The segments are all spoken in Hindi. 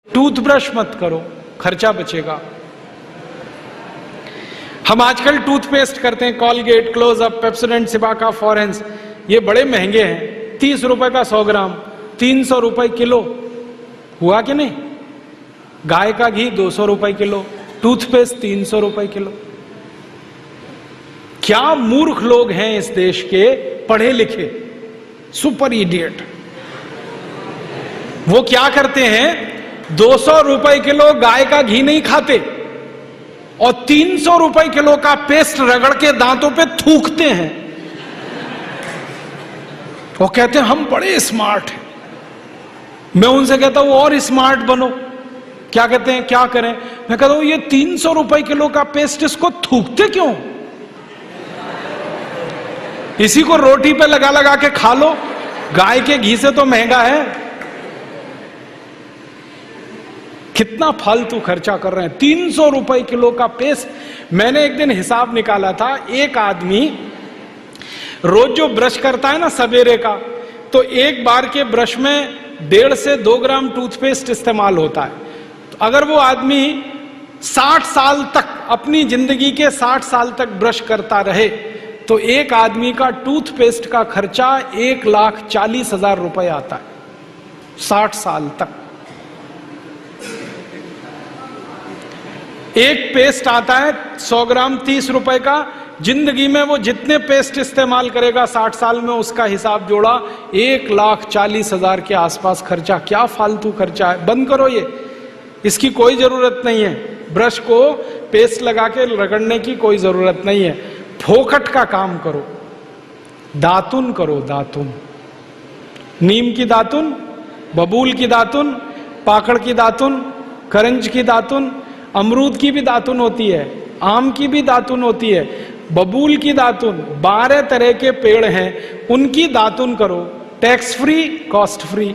टूथब्रश मत करो, खर्चा बचेगा। हम आजकल टूथपेस्ट करते हैं, कॉलगेट, क्लोजअप, पेप्सोडेंट, सिबाका, फॉरेंस, ये बड़े महंगे हैं। 30 रुपए का 100 ग्राम, 300 रुपए किलो। हुआ कि नहीं? गाय का घी 200 रुपए किलो, टूथपेस्ट 300 रुपए किलो। क्या मूर्ख लोग हैं इस देश के, पढ़े लिखे सुपर इडियट। वो क्या करते हैं, 200 रुपए किलो गाय का घी नहीं खाते और 300 रुपए किलो का पेस्ट रगड़ के दांतों पे थूकते हैं। वो कहते हैं हम बड़े स्मार्ट हैं। मैं उनसे कहता हूं और स्मार्ट बनो। क्या कहते हैं, क्या करें? मैं कहता हूं ये 300 रुपए किलो का पेस्ट, इसको थूकते क्यों? इसी को रोटी पे लगा लगा के खा लो, गाय के घी से तो महंगा है। कितना फालतू खर्चा कर रहे हैं। 300 रुपए किलो का पेस्ट। मैंने एक दिन हिसाब निकाला था, एक आदमी रोज जो ब्रश करता है ना सवेरे का, तो एक बार के ब्रश में 1.5 से 2 ग्राम टूथपेस्ट इस्तेमाल होता है। तो अगर वो आदमी 60 साल तक, अपनी जिंदगी के 60 साल तक ब्रश करता रहे, तो एक आदमी का टूथपेस्ट का खर्चा 1,40,000 रुपए आता है 60 साल तक। एक पेस्ट आता है 100 ग्राम 30 रुपए का। जिंदगी में वो जितने पेस्ट इस्तेमाल करेगा 60 साल में, उसका हिसाब जोड़ा 1,40,000 के आसपास खर्चा। क्या फालतू खर्चा है, बंद करो ये, इसकी कोई जरूरत नहीं है। ब्रश को पेस्ट लगा के रगड़ने की कोई जरूरत नहीं है। फोकट का काम करो, दातुन करो, दातुन। नीम की दातुन, बबूल की दातुन, पाकड़ की दातुन, करंज की दातुन, अमरूद की भी दातुन होती है, आम की भी दातुन होती है, बबूल की दातुन। 12 तरह के पेड़ हैं, उनकी दातुन करो। Tax free, cost free,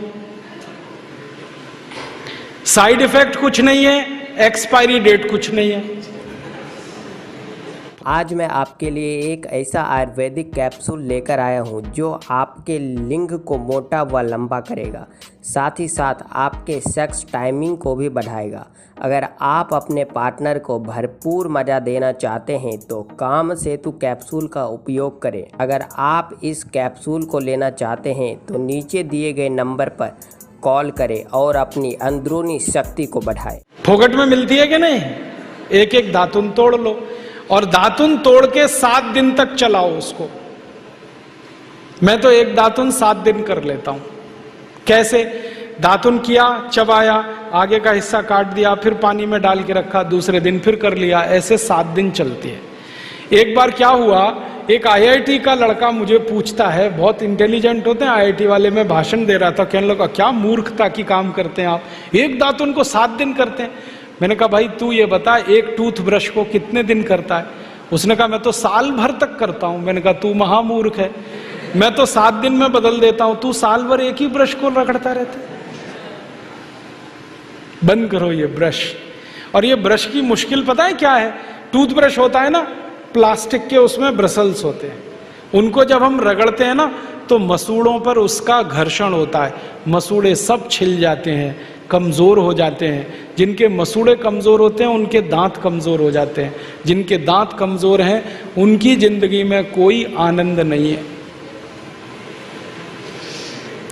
side effect कुछ नहीं है, एक्सपायरी डेट कुछ नहीं है। आज मैं आपके लिए एक ऐसा आयुर्वेदिक कैप्सूल लेकर आया हूं जो आपके लिंग को मोटा व लंबा करेगा, साथ ही साथ आपके सेक्स टाइमिंग को भी बढ़ाएगा। अगर आप अपने पार्टनर को भरपूर मज़ा देना चाहते हैं तो काम सेतु कैप्सूल का उपयोग करें। अगर आप इस कैप्सूल को लेना चाहते हैं तो नीचे दिए गए नंबर पर कॉल करें और अपनी अंदरूनी शक्ति को बढ़ाएं। फोकट में मिलती है कि नहीं? एक एक दातुन तोड़ लो और दातुन तोड़ के 7 दिन तक चलाओ उसको। मैं तो एक दातुन 7 दिन कर लेता हूं। कैसे? दातुन किया, चबाया, आगे का हिस्सा काट दिया, फिर पानी में डाल के रखा, दूसरे दिन फिर कर लिया, ऐसे 7 दिन चलती है। एक बार क्या हुआ, एक आईआईटी का लड़का मुझे पूछता है, बहुत इंटेलिजेंट होते हैं आईआईटी वाले, मैं भाषण दे रहा था, कहने लगा क्या मूर्खता की काम करते हैं आप, एक दातुन को 7 दिन करते हैं। मैंने कहा भाई तू ये बता, एक टूथब्रश को कितने दिन करता है? उसने कहा मैं तो साल भर तक करता हूं। मैंने कहा तू महामूर्ख है, मैं तो 7 दिन में बदल देता हूं, तू साल भर एक ही ब्रश को रगड़ता रहता है। बंद करो ये ब्रश। और ये ब्रश की मुश्किल पता है क्या है? टूथब्रश होता है ना प्लास्टिक के, उसमें ब्रसल्स होते हैं, उनको जब हम रगड़ते हैं ना तो मसूड़ों पर उसका घर्षण होता है, मसूड़े सब छिल जाते हैं, कमजोर हो जाते हैं। जिनके मसूड़े कमजोर होते हैं उनके दांत कमजोर हो जाते हैं, जिनके दांत कमजोर हैं उनकी जिंदगी में कोई आनंद नहीं है।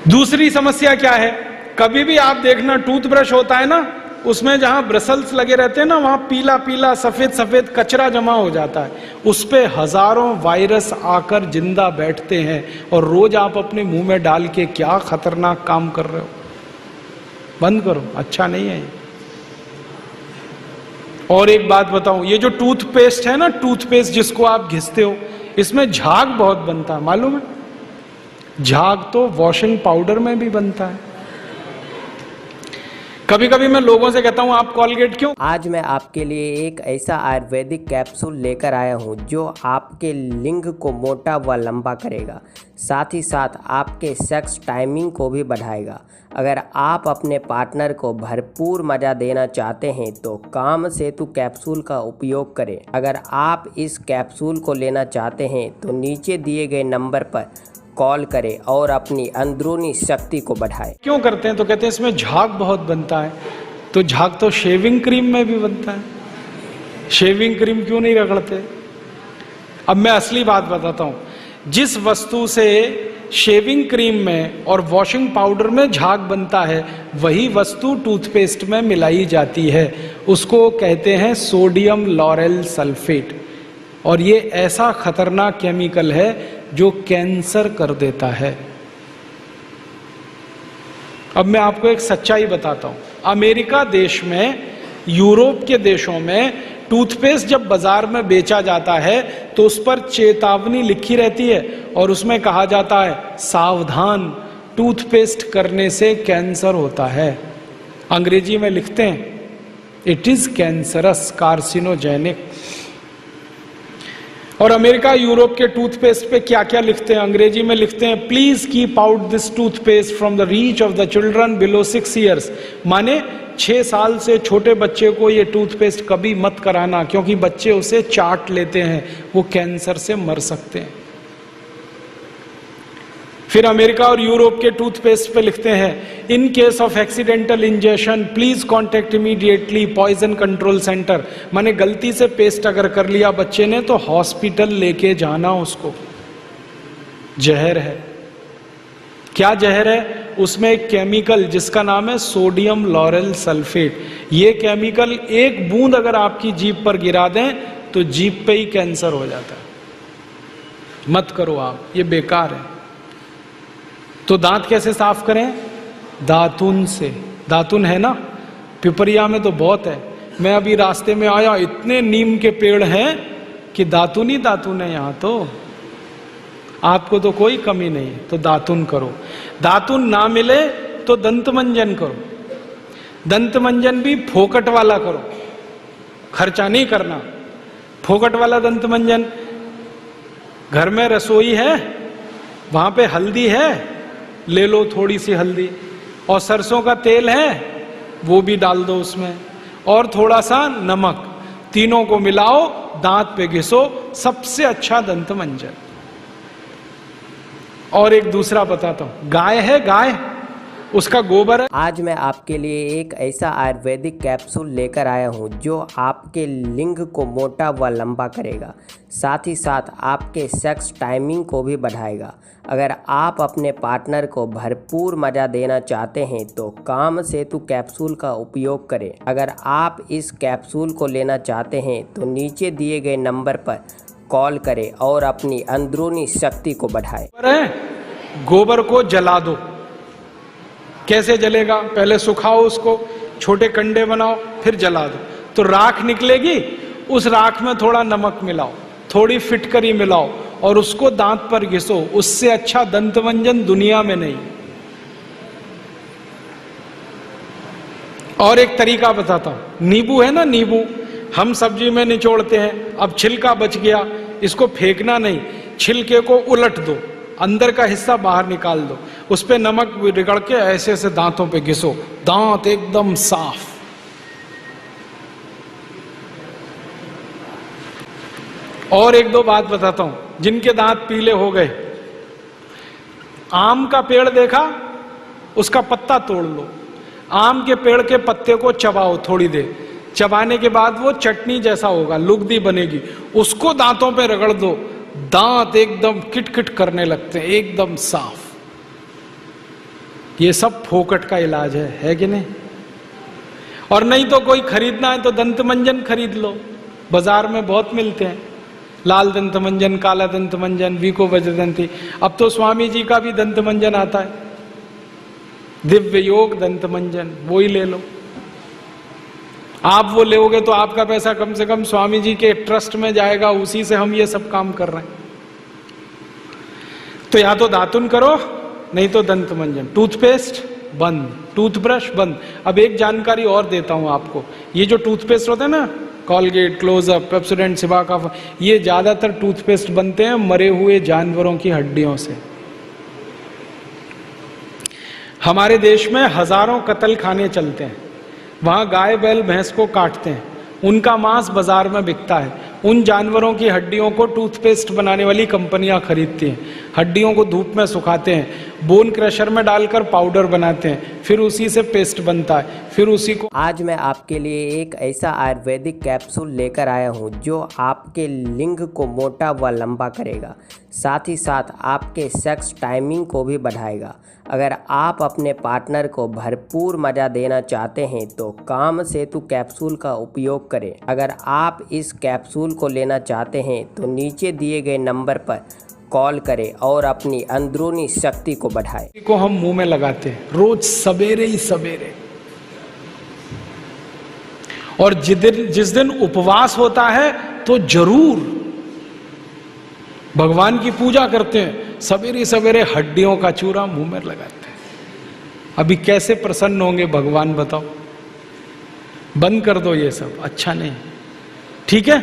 दूसरी समस्या क्या है? कभी भी आप देखना टूथब्रश होता है ना, उसमें जहां ब्रसल्स लगे रहते हैं ना, वहां पीला पीला सफेद सफेद कचरा जमा हो जाता है, उस पे हजारों वायरस आकर जिंदा बैठते हैं और रोज आप अपने मुंह में डाल के क्या खतरनाक काम कर रहे हो। बंद करो, अच्छा नहीं है ये। और एक बात बताऊं, ये जो टूथपेस्ट है ना, टूथपेस्ट जिसको आप घिसते हो, इसमें झाग बहुत बनता है, मालूम है? झाग तो वॉशिंग पाउडर में भी बनता है। कभी कभी मैं लोगों से कहता हूं आप कॉलगेट क्यों? आज मैं आपके लिए एक ऐसा आयुर्वेदिक कैप्सूल लेकर आया हूं जो आपके लिंग को मोटा व लंबा करेगा, साथ ही साथ आपके सेक्स टाइमिंग को भी बढ़ाएगा। अगर आप अपने पार्टनर को भरपूर मज़ा देना चाहते हैं तो काम सेतु कैप्सूल का उपयोग करें। अगर आप इस कैप्सूल को लेना चाहते हैं तो नीचे दिए गए नंबर पर कॉल करें और अपनी अंदरूनी शक्ति को बढ़ाएं। क्यों करते हैं? तो कहते हैं इसमें झाग बहुत बनता है। तो झाग तो शेविंग क्रीम में भी बनता है, शेविंग क्रीम क्यों नहीं रगड़ते? अब मैं असली बात बताता हूं, जिस वस्तु से शेविंग क्रीम में और वॉशिंग पाउडर में झाग बनता है वही वस्तु टूथपेस्ट में मिलाई जाती है, उसको कहते हैं सोडियम लॉरेल सल्फेट। और ये ऐसा खतरनाक केमिकल है जो कैंसर कर देता है। अब मैं आपको एक सच्चाई बताता हूं, अमेरिका देश में, यूरोप के देशों में टूथपेस्ट जब बाजार में बेचा जाता है तो उस पर चेतावनी लिखी रहती है और उसमें कहा जाता है सावधान, टूथपेस्ट करने से कैंसर होता है। अंग्रेजी में लिखते हैं इट इज कैंसरस, कार्सिनोजेनिक। और अमेरिका यूरोप के टूथपेस्ट पे क्या क्या लिखते हैं? अंग्रेजी में लिखते हैं please keep out this toothpaste from the reach of the children below 6 years. माने 6 साल से छोटे बच्चे को ये टूथपेस्ट कभी मत कराना, क्योंकि बच्चे उसे चाट लेते हैं, वो कैंसर से मर सकते हैं। फिर अमेरिका और यूरोप के टूथपेस्ट पे लिखते हैं in case of accidental injection please contact immediately poison control centre. माने गलती से पेस्ट अगर कर लिया बच्चे ने तो हॉस्पिटल लेके जाना उसको। जहर है। क्या जहर है? उसमें एक केमिकल जिसका नाम है सोडियम लॉरेल सल्फेट। ये केमिकल एक बूंद अगर आपकी जीभ पर गिरा दें तो जीभ पे ही कैंसर हो जाता है। मत करो आप, ये बेकार है। तो दांत कैसे साफ करें? दातुन से। दातुन है ना, पिपरिया में तो बहुत है। मैं अभी रास्ते में आया, इतने नीम के पेड़ हैं कि दातुन ही दातुन है यहां तो। आपको तो कोई कमी नहीं है, तो दातुन करो। दातुन ना मिले तो दंत मंजन करो। दंत मंजन भी फोकट वाला करो, खर्चा नहीं करना। फोकट वाला दंत मंजन, घर में रसोई है, वहां पे हल्दी है, ले लो थोड़ी सी हल्दी, और सरसों का तेल है वो भी डाल दो उसमें, और थोड़ा सा नमक, तीनों को मिलाओ, दांत पे घिसो, सबसे अच्छा दंत मंजन। और एक दूसरा बताता हूं, गाय है, गाय, उसका गोबर है। आज मैं आपके लिए एक ऐसा आयुर्वेदिक कैप्सूल लेकर आया हूं जो आपके लिंग को मोटा व लंबा करेगा, साथ ही साथ आपके सेक्स टाइमिंग को भी बढ़ाएगा। अगर आप अपने पार्टनर को भरपूर मज़ा देना चाहते हैं तो काम सेतु कैप्सूल का उपयोग करें। अगर आप इस कैप्सूल को लेना चाहते हैं तो नीचे दिए गए नंबर पर कॉल करें और अपनी अंदरूनी शक्ति को बढ़ाएं। गोबर को जला दो। कैसे जलेगा? पहले सुखाओ उसको, छोटे कंडे बनाओ, फिर जला दो, तो राख निकलेगी। उस राख में थोड़ा नमक मिलाओ, थोड़ी फिटकरी मिलाओ और उसको दांत पर घिसो। उससे अच्छा दंतमंजन दुनिया में नहीं। और एक तरीका बताता हूं, नींबू है ना, नींबू हम सब्जी में निचोड़ते हैं। अब छिलका बच गया, इसको फेंकना नहीं, छिलके को उलट दो, अंदर का हिस्सा बाहर निकाल दो, उस पे नमक रगड़ के ऐसे ऐसे दांतों पे घिसो, दांत एकदम साफ। और एक दो बात बताता हूं, जिनके दांत पीले हो गए, आम का पेड़ देखा, उसका पत्ता तोड़ लो, आम के पेड़ के पत्ते को चबाओ थोड़ी देर, चबाने के बाद वो चटनी जैसा होगा, लुगदी बनेगी, उसको दांतों पे रगड़ दो, दांत एकदम किटकिट करने लगते हैं, एकदम साफ। ये सब फोकट का इलाज है कि नहीं? और नहीं तो कोई खरीदना है तो दंत मंजन खरीद लो, बाजार में बहुत मिलते हैं, लाल दंत मंजन, काला दंत मंजन, वीको वज्रदंती। अब तो स्वामी जी का भी दंत मंजन आता है, दिव्य योग दंत मंजन, वो ही ले लो। आप वो लोगे तो आपका पैसा कम से कम स्वामी जी के ट्रस्ट में जाएगा, उसी से हम ये सब काम कर रहे हैं। तो या तो दातुन करो, नहीं तो दंत मंजन। टूथपेस्ट बंद, टूथब्रश बंद। अब एक जानकारी और देता हूं आपको, ये जो टूथपेस्ट होता है ना, कॉलगेट, क्लोजअप, पेप्सोडेंट, सिबाका, ये ज्यादातर टूथपेस्ट बनते हैं मरे हुए जानवरों की हड्डियों से। हमारे देश में हजारों कत्ल खाने चलते हैं, वहां गाय बैल भैंस को काटते हैं, उनका मांस बाजार में बिकता है। उन जानवरों की हड्डियों को टूथपेस्ट बनाने वाली कंपनियां खरीदती हैं, हड्डियों को धूप में सुखाते हैं, बोन क्रशर में डालकर पाउडर बनाते हैं, फिर उसी से पेस्ट बनता है, फिर उसी को। आज मैं आपके लिए एक ऐसा आयुर्वेदिक कैप्सूल लेकर आया हूँ जो आपके लिंग को मोटा व लंबा करेगा, साथ ही साथ आपके सेक्स टाइमिंग को भी बढ़ाएगा। अगर आप अपने पार्टनर को भरपूर मज़ा देना चाहते हैं तो काम सेतु कैप्सूल का उपयोग करें। अगर आप इस कैप्सूल को लेना चाहते हैं तो नीचे दिए गए नंबर पर कॉल करें और अपनी अंदरूनी शक्ति को बढ़ाएं। को हम मुंह में लगाते हैं रोज सवेरे ही सवेरे, और जिस दिन उपवास होता है तो जरूर भगवान की पूजा करते हैं, सवेरे सवेरे हड्डियों का चूरा मुंह में लगाते हैं। अभी कैसे प्रसन्न होंगे भगवान बताओ। बंद कर दो ये सब, अच्छा नहीं, ठीक है।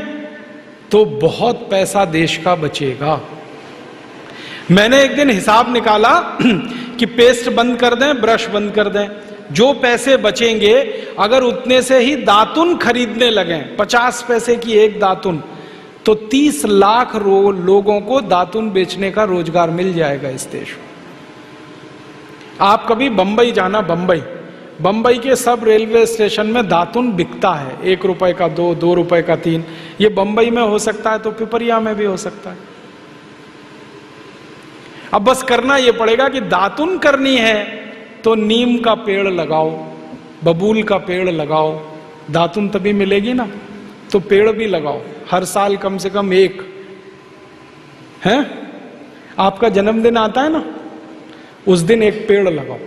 तो बहुत पैसा देश का बचेगा। मैंने एक दिन हिसाब निकाला कि पेस्ट बंद कर दें, ब्रश बंद कर दें, जो पैसे बचेंगे अगर उतने से ही दातुन खरीदने लगें, 50 पैसे की एक दातुन, तो 30 लाख लोगों को दातुन बेचने का रोजगार मिल जाएगा इस देश में। आप कभी बंबई जाना, बंबई के सब रेलवे स्टेशन में दातुन बिकता है, 1 रुपए का 2, 2 रुपए का 3। ये बंबई में हो सकता है तो पिपरिया में भी हो सकता है। अब बस करना ये पड़ेगा कि दातुन करनी है तो नीम का पेड़ लगाओ, बबूल का पेड़ लगाओ, दातुन तभी मिलेगी ना। तो पेड़ भी लगाओ, हर साल कम से कम एक है। आपका जन्मदिन आता है ना, उस दिन एक पेड़ लगाओ।